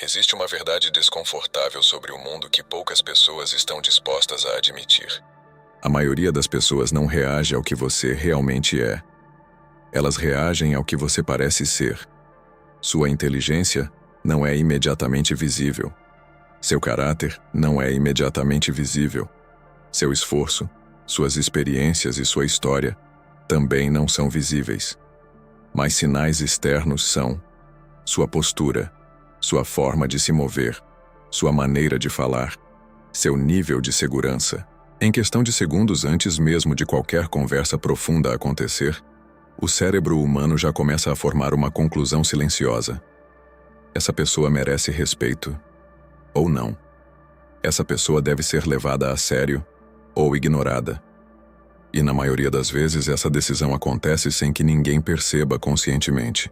Existe uma verdade desconfortável sobre o mundo que poucas pessoas estão dispostas a admitir. A maioria das pessoas não reage ao que você realmente é. Elas reagem ao que você parece ser. Sua inteligência não é imediatamente visível. Seu caráter não é imediatamente visível. Seu esforço, suas experiências e sua história também não são visíveis. Mas sinais externos são: sua postura, sua forma de se mover, sua maneira de falar, seu nível de segurança. Em questão de segundos antes mesmo de qualquer conversa profunda acontecer, o cérebro humano já começa a formar uma conclusão silenciosa. Essa pessoa merece respeito, ou não. Essa pessoa deve ser levada a sério, ou ignorada. E na maioria das vezes essa decisão acontece sem que ninguém perceba conscientemente.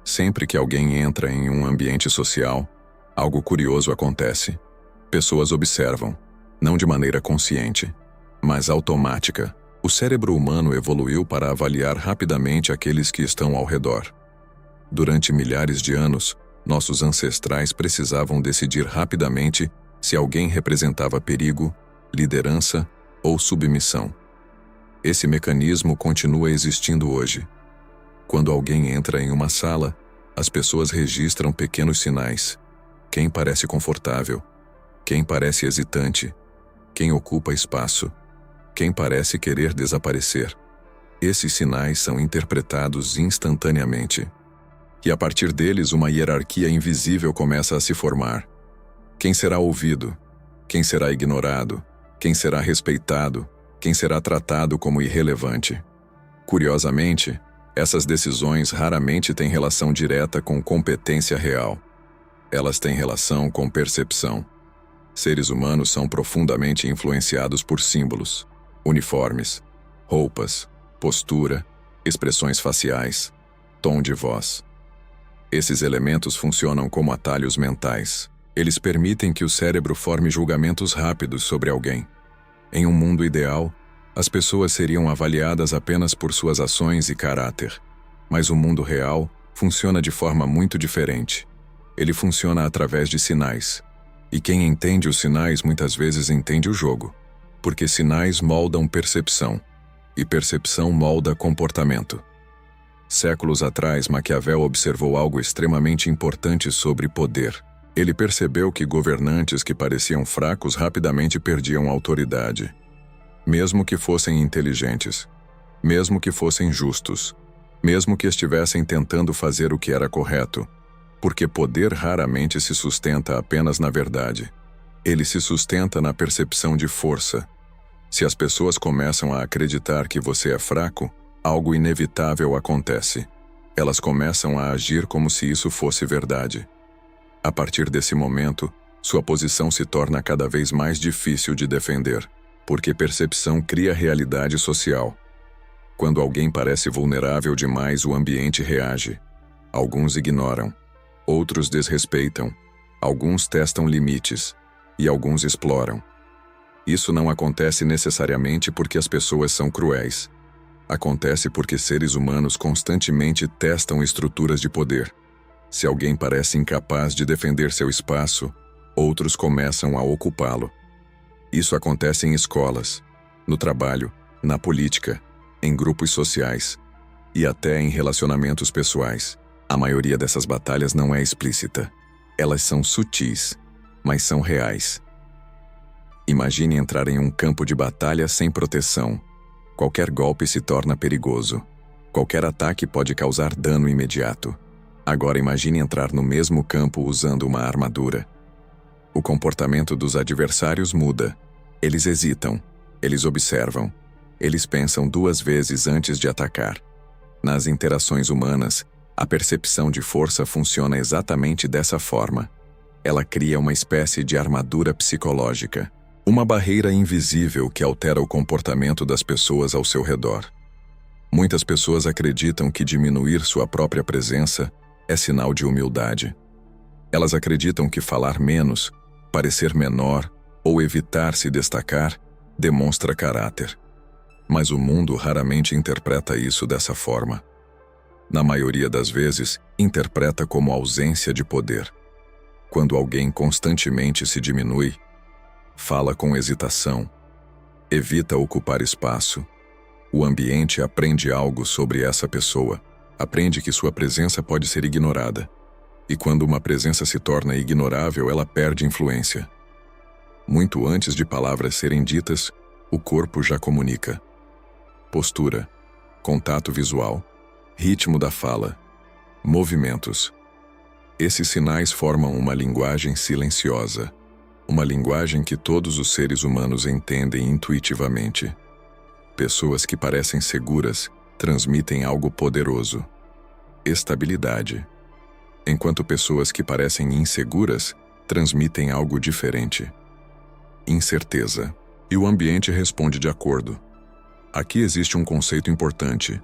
Sempre que alguém entra em um ambiente social, algo curioso acontece. Pessoas observam, não de maneira consciente, mas automática. O cérebro humano evoluiu para avaliar rapidamente aqueles que estão ao redor. Durante milhares de anos, nossos ancestrais precisavam decidir rapidamente se alguém representava perigo, liderança ou submissão. Esse mecanismo continua existindo hoje. Quando alguém entra em uma sala, as pessoas registram pequenos sinais. Quem parece confortável? Quem parece hesitante? Quem ocupa espaço? Quem parece querer desaparecer? Esses sinais são interpretados instantaneamente. E a partir deles uma hierarquia invisível começa a se formar. Quem será ouvido? Quem será ignorado? Quem será respeitado? Quem será tratado como irrelevante? Curiosamente, essas decisões raramente têm relação direta com competência real. Elas têm relação com percepção. Seres humanos são profundamente influenciados por símbolos, uniformes, roupas, postura, expressões faciais, tom de voz. Esses elementos funcionam como atalhos mentais. Eles permitem que o cérebro forme julgamentos rápidos sobre alguém. Em um mundo ideal, as pessoas seriam avaliadas apenas por suas ações e caráter. Mas o mundo real funciona de forma muito diferente. Ele funciona através de sinais. E quem entende os sinais muitas vezes entende o jogo. Porque sinais moldam percepção. E percepção molda comportamento. Séculos atrás, Maquiavel observou algo extremamente importante sobre poder. Ele percebeu que governantes que pareciam fracos rapidamente perdiam autoridade. Mesmo que fossem inteligentes, mesmo que fossem justos, mesmo que estivessem tentando fazer o que era correto, porque poder raramente se sustenta apenas na verdade. Ele se sustenta na percepção de força. Se as pessoas começam a acreditar que você é fraco, algo inevitável acontece. Elas começam a agir como se isso fosse verdade. A partir desse momento, sua posição se torna cada vez mais difícil de defender, porque percepção cria realidade social. Quando alguém parece vulnerável demais, o ambiente reage. Alguns ignoram, outros desrespeitam, alguns testam limites, e alguns exploram. Isso não acontece necessariamente porque as pessoas são cruéis. Acontece porque seres humanos constantemente testam estruturas de poder. Se alguém parece incapaz de defender seu espaço, outros começam a ocupá-lo. Isso acontece em escolas, no trabalho, na política, em grupos sociais e até em relacionamentos pessoais. A maioria dessas batalhas não é explícita. Elas são sutis, mas são reais. Imagine entrar em um campo de batalha sem proteção. Qualquer golpe se torna perigoso. Qualquer ataque pode causar dano imediato. Agora imagine entrar no mesmo campo usando uma armadura. O comportamento dos adversários muda. Eles hesitam, eles observam, eles pensam duas vezes antes de atacar. Nas interações humanas, a percepção de força funciona exatamente dessa forma. Ela cria uma espécie de armadura psicológica, uma barreira invisível que altera o comportamento das pessoas ao seu redor. Muitas pessoas acreditam que diminuir sua própria presença é sinal de humildade. Elas acreditam que falar menos, parecer menor ou evitar se destacar demonstra caráter. Mas o mundo raramente interpreta isso dessa forma. Na maioria das vezes, interpreta como ausência de poder. Quando alguém constantemente se diminui, fala com hesitação, evita ocupar espaço, o ambiente aprende algo sobre essa pessoa, aprende que sua presença pode ser ignorada. E quando uma presença se torna ignorável, ela perde influência. Muito antes de palavras serem ditas, o corpo já comunica. Postura, contato visual, ritmo da fala, movimentos. Esses sinais formam uma linguagem silenciosa, uma linguagem que todos os seres humanos entendem intuitivamente. Pessoas que parecem seguras transmitem algo poderoso: estabilidade. Enquanto pessoas que parecem inseguras transmitem algo diferente: incerteza. E o ambiente responde de acordo. Aqui existe um conceito importante.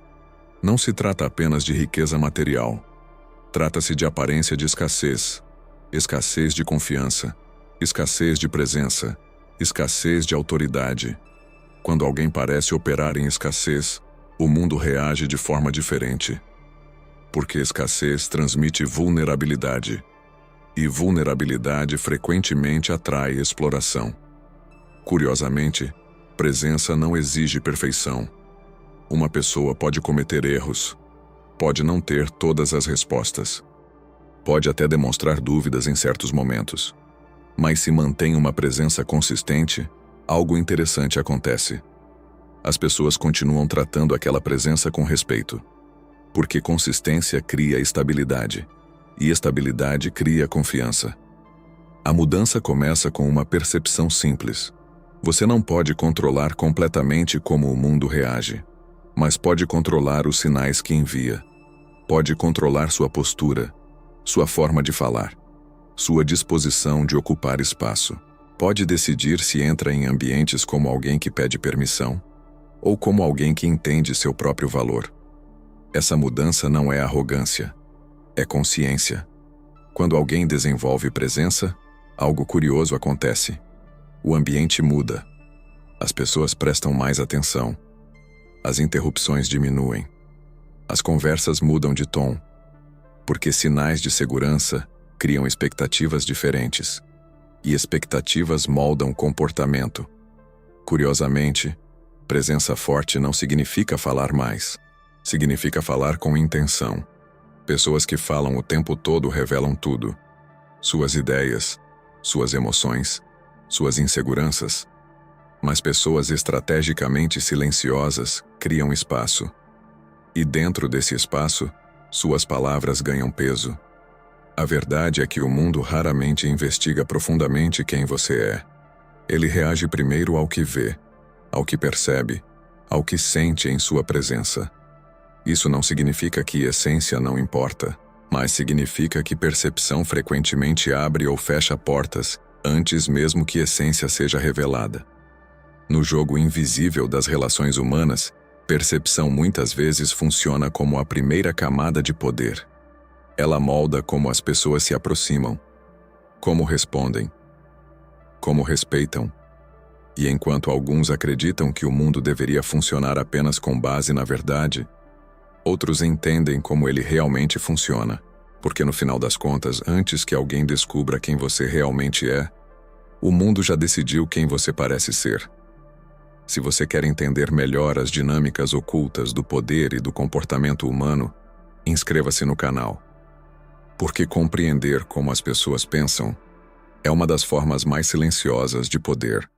Não se trata apenas de riqueza material. Trata-se de aparência de escassez, escassez de confiança, escassez de presença, escassez de autoridade. Quando alguém parece operar em escassez, o mundo reage de forma diferente. Porque escassez transmite vulnerabilidade, e vulnerabilidade frequentemente atrai exploração. Curiosamente, presença não exige perfeição. Uma pessoa pode cometer erros, pode não ter todas as respostas, pode até demonstrar dúvidas em certos momentos. Mas se mantém uma presença consistente, algo interessante acontece. As pessoas continuam tratando aquela presença com respeito. Porque consistência cria estabilidade, e estabilidade cria confiança. A mudança começa com uma percepção simples. Você não pode controlar completamente como o mundo reage, mas pode controlar os sinais que envia. Pode controlar sua postura, sua forma de falar, sua disposição de ocupar espaço. Pode decidir se entra em ambientes como alguém que pede permissão ou como alguém que entende seu próprio valor. Essa mudança não é arrogância, é consciência. Quando alguém desenvolve presença, algo curioso acontece. O ambiente muda. As pessoas prestam mais atenção. As interrupções diminuem. As conversas mudam de tom. Porque sinais de segurança criam expectativas diferentes. E expectativas moldam comportamento. Curiosamente, presença forte não significa falar mais. Significa falar com intenção. Pessoas que falam o tempo todo revelam tudo: suas ideias, suas emoções, suas inseguranças. Mas pessoas estrategicamente silenciosas criam espaço. E dentro desse espaço, suas palavras ganham peso. A verdade é que o mundo raramente investiga profundamente quem você é. Ele reage primeiro ao que vê, ao que percebe, ao que sente em sua presença. Isso não significa que essência não importa, mas significa que percepção frequentemente abre ou fecha portas antes mesmo que essência seja revelada. No jogo invisível das relações humanas, percepção muitas vezes funciona como a primeira camada de poder. Ela molda como as pessoas se aproximam, como respondem, como respeitam. E enquanto alguns acreditam que o mundo deveria funcionar apenas com base na verdade, outros entendem como ele realmente funciona. Porque no final das contas, antes que alguém descubra quem você realmente é, o mundo já decidiu quem você parece ser. Se você quer entender melhor as dinâmicas ocultas do poder e do comportamento humano, inscreva-se no canal. Porque compreender como as pessoas pensam é uma das formas mais silenciosas de poder.